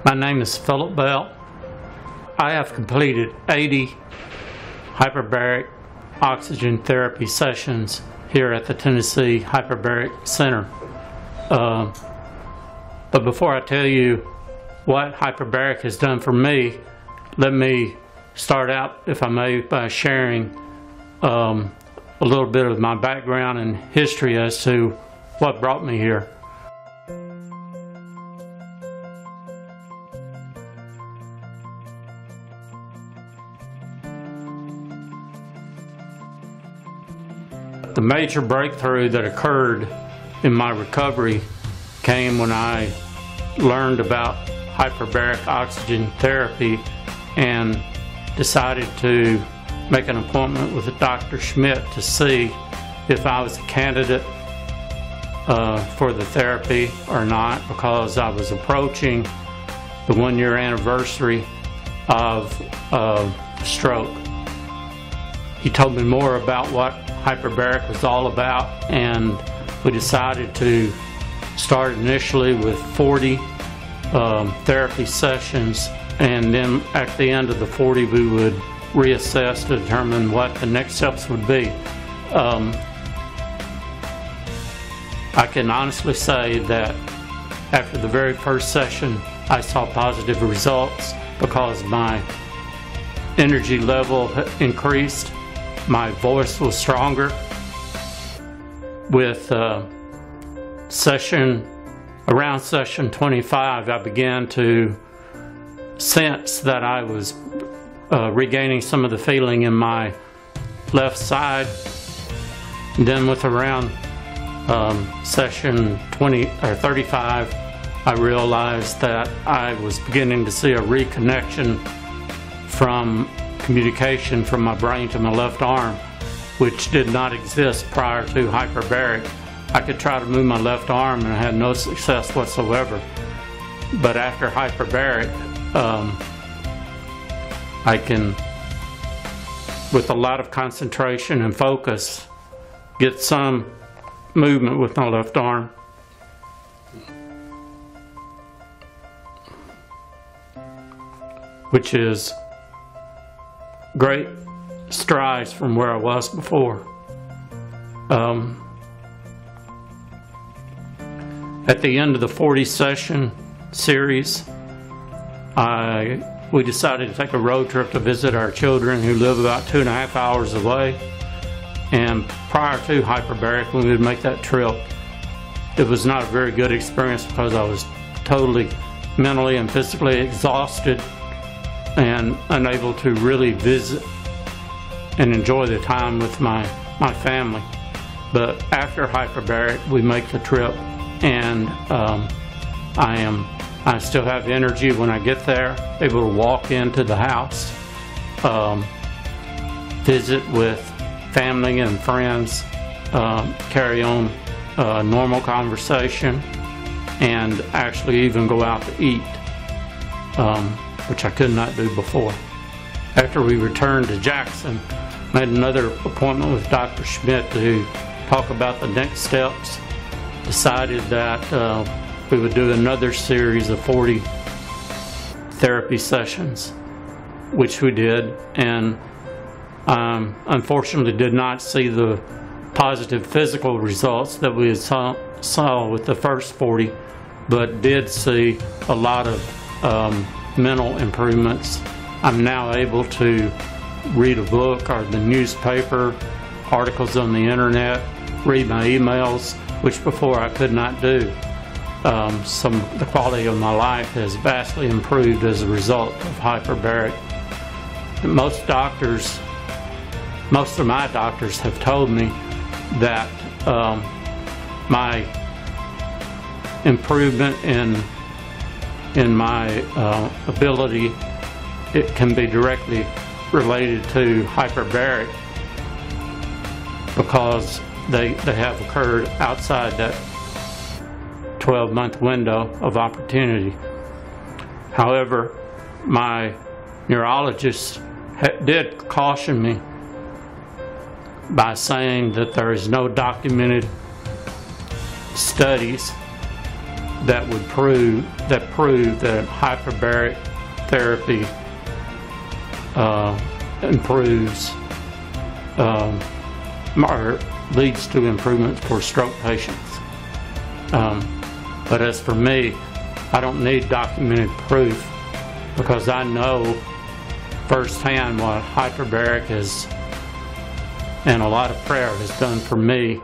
My name is Philip Bell. I have completed 80 hyperbaric oxygen therapy sessions here at the Tennessee Hyperbaric Center. But before I tell you what hyperbaric has done for me, let me start out, if I may, by sharing a little bit of my background and history as to what brought me here. The major breakthrough that occurred in my recovery came when I learned about hyperbaric oxygen therapy and decided to make an appointment with Dr. Schmidt to see if I was a candidate for the therapy or not, because I was approaching the 1-year anniversary of stroke. He told me more about what hyperbaric was all about, and we decided to start initially with 40 therapy sessions, and then at the end of the 40 we would reassess to determine what the next steps would be. I can honestly say that after the very first session I saw positive results because my energy level increased, my voice was stronger. With around session 25, I began to sense that I was regaining some of the feeling in my left side. And then with around session 20 or 35, I realized that I was beginning to see a reconnection from communication from my brain to my left arm, which did not exist prior to hyperbaric. I could try to move my left arm and I had no success whatsoever. But after hyperbaric, I can, with a lot of concentration and focus, get some movement with my left arm. Which is great strides from where I was before. At the end of the 40 session series, we decided to take a road trip to visit our children who live about 2.5 hours away. And prior to hyperbaric, when we would make that trip, it was not a very good experience because I was totally mentally and physically exhausted and unable to really visit and enjoy the time with my family. But after hyperbaric, we make the trip, and I still have energy when I get there, able to walk into the house, visit with family and friends, carry on normal conversation, and actually even go out to eat, which I could not do before. After we returned to Jackson, made another appointment with Dr. Schmidt to talk about the next steps. Decided that we would do another series of 40 therapy sessions, which we did, and unfortunately did not see the positive physical results that we had saw with the first 40, but did see a lot of mental improvements. I'm now able to read a book or the newspaper, articles on the internet, read my emails, which before I could not do. The quality of my life has vastly improved as a result of hyperbaric. Most of my doctors have told me that my improvement in my ability, it can be directly related to hyperbaric because they have occurred outside that 12-month window of opportunity. However, my neurologist did caution me by saying that there is no documented studies that would prove that hyperbaric therapy improves or leads to improvements for stroke patients. But as for me, I don't need documented proof, because I know firsthand what hyperbaric is, and a lot of prayer has done for me